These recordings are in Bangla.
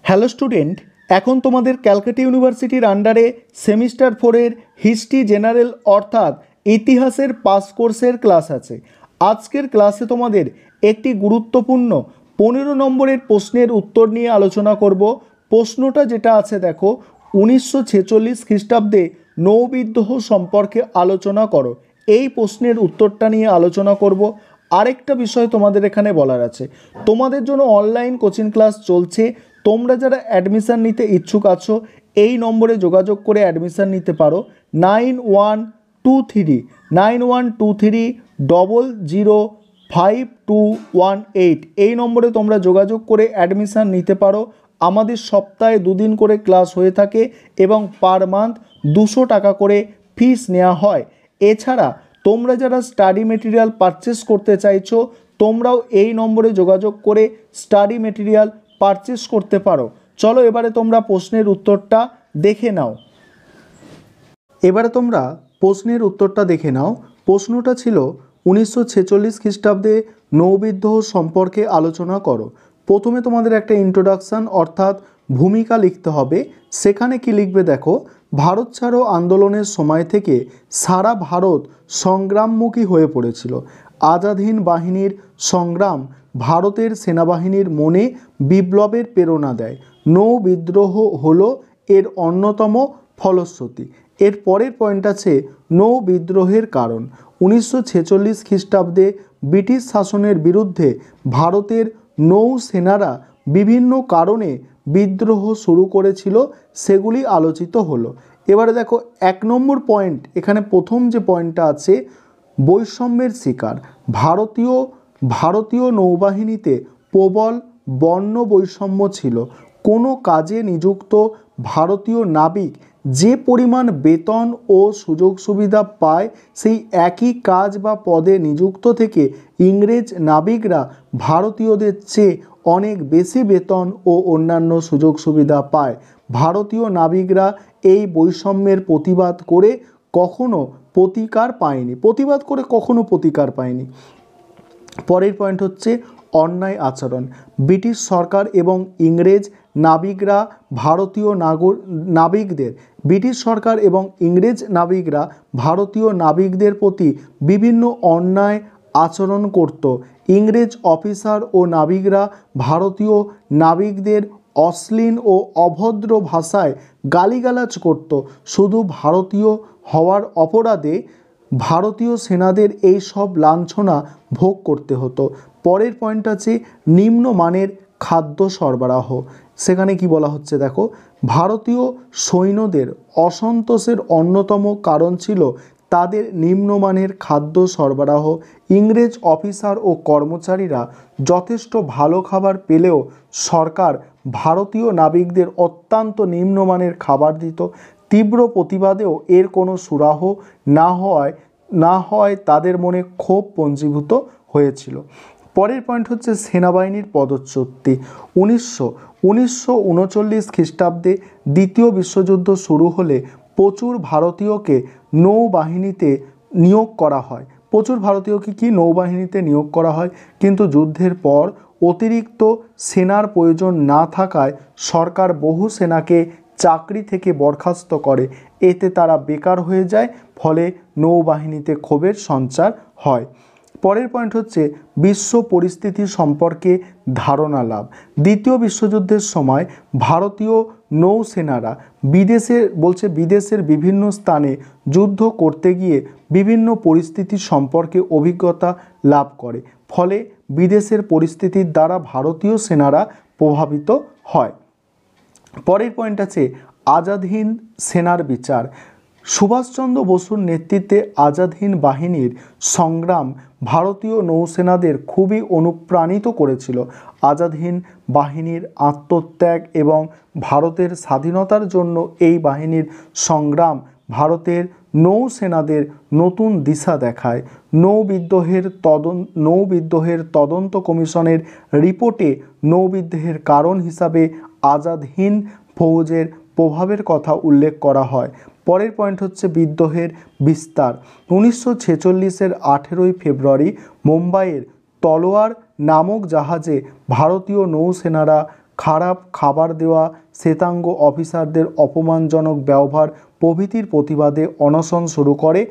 হ্যালো স্টুডেন্ট, এখন তোমাদের ক্যালকাটা ইউনিভার্সিটির আন্ডারে সেমিস্টার 4-এর হিস্ট্রি জেনারেল অর্থাৎ ইতিহাসের পাস কোর্সের ক্লাস আছে। আজকের ক্লাসে তোমাদের একটি গুরুত্বপূর্ণ 15 নম্বরের প্রশ্নের উত্তর নিয়ে আলোচনা করব। প্রশ্নটা যেটা আছে দেখো, 1946 খ্রিস্টাব্দে নৌবিদ্রোহ সম্পর্কে আলোচনা করো। এই প্রশ্নের উত্তরটা নিয়ে আলোচনা করব। আরেকটা বিষয় তোমাদের এখানে বলার আছে, তোমাদের জন্য অনলাইন কোচিং ক্লাস চলছে। তোমরা যারা অ্যাডমিশান নিতে ইচ্ছুক আছো এই নম্বরে যোগাযোগ করে অ্যাডমিশান নিতে পারো। 9123005218 এই নম্বরে তোমরা যোগাযোগ করে অ্যাডমিশান নিতে পারো। আমাদের সপ্তাহে 2 দিন করে ক্লাস হয়ে থাকে এবং পার মান্থ 200 টাকা করে ফিস নেওয়া হয়। এছাড়া তোমরা যারা স্টাডি মেটেরিয়াল পারচেস করতে চাইছো তোমরাও এই নম্বরে যোগাযোগ করে স্টাডি মেটেরিয়াল পারচেস করতে পারো। চলো এবারে তোমরা প্রশ্নের উত্তরটা দেখে নাও। প্রশ্নটা ছিল 1946 খ্রিস্টাব্দে নৌবিদ্রোহ সম্পর্কে আলোচনা করো। প্রথমে তোমাদের একটা ইন্ট্রোডাকশান অর্থাৎ ভূমিকা লিখতে হবে। সেখানে কি লিখবে দেখো, ভারত ছাড়ো আন্দোলনের সময় থেকে সারা ভারত সংগ্রামমুখী হয়ে পড়েছিল। আজাদ হিন্দ বাহিনীর সংগ্রাম ভারতের সেনাবাহিনীর মনে বিপ্লবের প্রেরণা দেয়। নৌ বিদ্রোহ হলো এর অন্যতম ফলশ্রুতি। এর পরের পয়েন্ট আছে নৌ বিদ্রোহের কারণ। 1946 খ্রিস্টাব্দে ব্রিটিশ শাসনের বিরুদ্ধে ভারতের নৌসেনারা বিভিন্ন কারণে বিদ্রোহ শুরু করেছিল, সেগুলি আলোচিত হলো। এবারে দেখো 1 নম্বর পয়েন্ট, এখানে প্রথম যে পয়েন্টটা আছে বৈষম্যের শিকার। ভারতীয় নৌবাহিনীতে প্রবল বর্ণ বৈষম্য ছিল। কোনো কাজে নিযুক্ত ভারতীয় নাবিক যে পরিমাণ বেতন ও সুযোগ সুবিধা পায় সেই একই কাজ বা পদে নিযুক্ত থেকে ইংরেজ নাবিকরা ভারতীয়দের চেয়ে অনেক বেশি বেতন ও অন্যান্য সুযোগ সুবিধা পায়। ভারতীয় নাবিকরা এই বৈষম্যের প্রতিবাদ করে কখনো প্রতিকার পায়নি। পরের পয়েন্ট হচ্ছে অন্যায় আচরণ। ব্রিটিশ সরকার এবং ইংরেজ নাবিকরা ভারতীয় নাবিকদের প্রতি বিভিন্ন অন্যায় আচরণ করত। ইংরেজ অফিসার ও নাবিকরা ভারতীয় নাবিকদের অশ্লীল ও অভদ্র ভাষায় গালিগালাজ করত। শুধু ভারতীয় হওয়ার অপরাধে ভারতীয় সেনাদের এই সব লাঞ্ছনা ভোগ করতে হতো। পরের পয়েন্ট আছে নিম্নমানের খাদ্য সরবরাহ। সেখানে কি বলা হচ্ছে দেখো, ভারতীয় সৈন্যদের অসন্তোষের অন্যতম কারণ ছিল তাদের নিম্নমানের খাদ্য সরবরাহ। ইংরেজ অফিসার ও কর্মচারীরা যথেষ্ট ভালো খাবার পেলেও সরকার ভারতীয় নাবিকদের অত্যন্ত নিম্নমানের খাবার দিত। তীব্র প্রতিবাদেও এর কোনো সুরাহ না হওয়ায় তাদের মনে ক্ষোভ পঞ্জীভূত হয়েছিল। পরের পয়েন্ট হচ্ছে সেনাবাহিনীর পদোন্নতি। 1939 খ্রিস্টাব্দে দ্বিতীয় বিশ্বযুদ্ধ শুরু হলে প্রচুর ভারতীয়কে নৌবাহিনীতে নিয়োগ করা হয়। কিন্তু যুদ্ধের পর অতিরিক্ত সেনার প্রয়োজন না থাকায় সরকার বহু সেনাকে চাকরি থেকে বরখাস্ত করে। এতে তারা বেকার হয়ে যায়, ফলে নৌবাহিনীতে ক্ষোভের সঞ্চার হয়। পরের পয়েন্ট হচ্ছে বিশ্ব পরিস্থিতি সম্পর্কে ধারণা লাভ। দ্বিতীয় বিশ্বযুদ্ধের সময় ভারতীয় নৌসেনারা বিদেশের বিভিন্ন স্থানে যুদ্ধ করতে গিয়ে বিভিন্ন পরিস্থিতি সম্পর্কে অভিজ্ঞতা লাভ করে। ফলে বিদেশের পরিস্থিতির দ্বারা ভারতীয় সেনারা প্রভাবিত হয়। পরের পয়েন্ট আছে আজাদ হিন্দ সেনার বিচার। সুভাষচন্দ্র বসুর নেতৃত্বে আজাদ হিন্দ বাহিনীর সংগ্রাম ভারতীয় নৌসেনাদের খুবই অনুপ্রাণিত করেছিল। আজাদ হিন্দ বাহিনীর আত্মত্যাগ এবং ভারতের স্বাধীনতার জন্য এই বাহিনীর সংগ্রাম ভারতের নৌসেনাদের নতুন দিশা দেখায়। নৌবিদ্রোহের তদন্ত কমিশনের রিপোর্টে নৌবিদ্রোহের কারণ হিসাবে আজাদ হিন্দ ফৌজের প্রভাবের কথা উল্লেখ করা হয়। পরের পয়েন্ট হচ্ছে বিদ্রোহের বিস্তার। 1946-এর 18 ফেব্রুয়ারি মুম্বাইয়ের তলোয়ার নামক জাহাজে ভারতীয় নৌসেনারা খারাপ খাবার দেওয়া, শ্বেতাঙ্গ অফিসারদের অপমানজনক ব্যবহার প্রভৃতির প্রতিবাদে অনশন শুরু করে।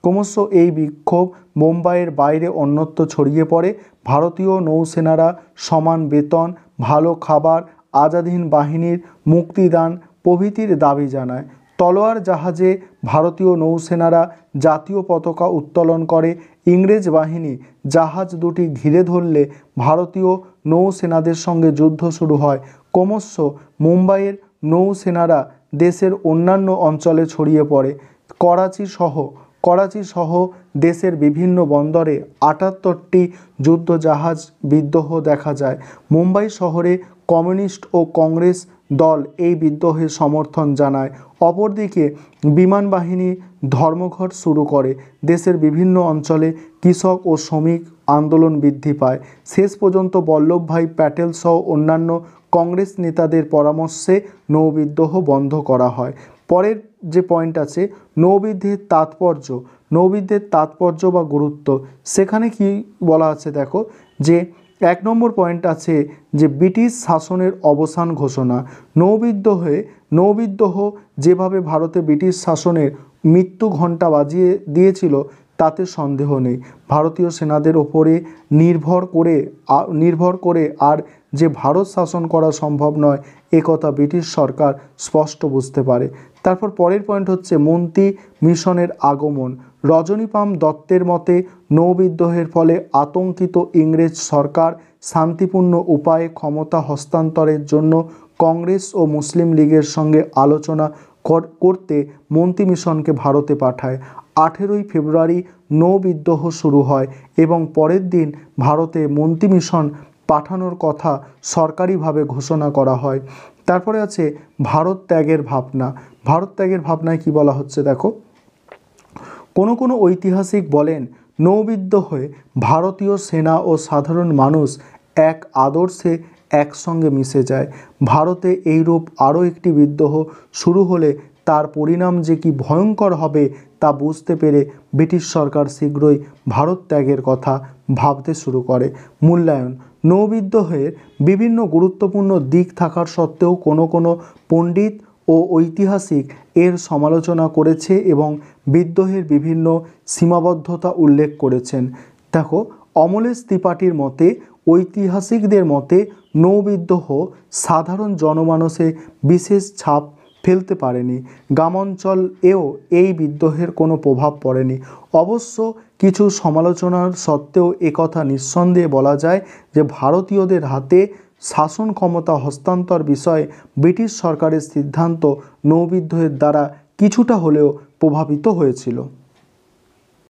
ক্রমশ এই বিক্ষোভ মুম্বাইয়ের বাইরে অন্যত্র ছড়িয়ে পড়ে। ভারতীয় নৌসেনারা সমান বেতন, ভালো খাবার, আজাদহিন্দ বাহিনীর মুক্তিদান প্রভৃতির দাবি জানায়। তলোয়ার জাহাজে ভারতীয় নৌসেনারা জাতীয় পতাকা উত্তোলন করে। ইংরেজ বাহিনী জাহাজ দুটি ঘিরে ধরলে ভারতীয় নৌসেনাদের সঙ্গে যুদ্ধ শুরু হয়। ক্রমশ মুম্বাইয়ের নৌসেনারা দেশের অন্যান্য অঞ্চলে ছড়িয়ে পড়ে। করাচি সহ দেশের বিভিন্ন বন্দরে ৭৮টি যুদ্ধজাহাজ বিদ্রোহ দেখা যায়। মুম্বাই শহরে কমিউনিস্ট ও কংগ্রেস দল এই বিদ্রোহের সমর্থন জানায়। অপরদিকে বিমান বাহিনী ধর্মঘট শুরু করে। দেশের বিভিন্ন অঞ্চলে কৃষক ও শ্রমিক আন্দোলন বৃদ্ধি পায়। শেষ পর্যন্ত বল্লভভাই প্যাটেল সহ অন্যান্য কংগ্রেস নেতাদের পরামর্শে নৌবিদ্রোহ বন্ধ করা হয়। পরের যে পয়েন্ট আছে নৌবিদ্রোহের তাৎপর্য বা গুরুত্ব, সেখানে কি বলা আছে দেখো, যে ১ নম্বর পয়েন্ট আছে যে ব্রিটিশ শাসনের অবসান ঘোষণা। নৌবিদ্রোহ যেভাবে ভারতে ব্রিটিশ শাসনের মৃত্যু ঘণ্টা বাজিয়ে দিয়েছিল তাতে সন্দেহ নেই। ভারতীয় সেনাদের ওপরে নির্ভর করে আর যে ভারত শাসন করা সম্ভব নয় একথা ব্রিটিশ সরকার স্পষ্ট বুঝতে পারে। তারপর পরের পয়েন্ট হচ্ছে মন্ত্রী মিশনের আগমন। রজনীপাম দত্তের মতে নৌবিদ্রোহের ফলে আতঙ্কিত ইংরেজ সরকার শান্তিপূর্ণ উপায়ে ক্ষমতা হস্তান্তরের জন্য কংগ্রেস ও মুসলিম লীগের সঙ্গে আলোচনা করতে মন্ত্রী মিশনকে ভারতে পাঠায়। 18ই ফেব্রুয়ারি নৌবিদ্রোহ শুরু হয় এবং পরের দিন ভারতে মন্ত্রী মিশন পাঠানোর কথা সরকারিভাবে ঘোষণা করা হয়। তারপরে আছে ভারত ত্যাগের ভাবনা। ভারত ত্যাগের ভাবনায় কি বলা হচ্ছে দেখো, কোনো ঐতিহাসিক বলেন নৌবিদ্রোহে ভারতীয় সেনা ও সাধারণ মানুষ এক আদর্শে একসঙ্গে মিশে যায়। ভারতে এইরূপ আরও একটি বিদ্রোহ শুরু হলে তার পরিণাম যে কি ভয়ঙ্কর হবে তা বুঝতে পেরে ব্রিটিশ সরকার শীঘ্রই ভারত ত্যাগের কথা ভাবতে শুরু করে। মূল্যায়ন। নৌবিদ্রোহের বিভিন্ন গুরুত্বপূর্ণ দিক থাকার সত্ত্বেও কোনো পণ্ডিত ও ঐতিহাসিক এর সমালোচনা করেছে এবং বিদ্রোহের বিভিন্ন সীমাবদ্ধতা উল্লেখ করেছেন। দেখো, অমলেশ ত্রিপাঠীর মতে, ঐতিহাসিকদের মতে নৌবিদ্রোহ সাধারণ জনমানসে বিশেষ ছাপ ফেলতে পারেনি। গ্রামাঞ্চলেও এই বিদ্রোহের কোনো প্রভাব পড়েনি। অবশ্য কিছু সমালোচনার সত্ত্বেও একথা নিঃসন্দেহে বলা যায় যে ভারতীয়দের হাতে শাসন ক্ষমতা হস্তান্তর বিষয়ে ব্রিটিশ সরকারের সিদ্ধান্ত নৌবিদ্রোহের দ্বারা কিছুটা হলেও প্রভাবিত হয়েছিল।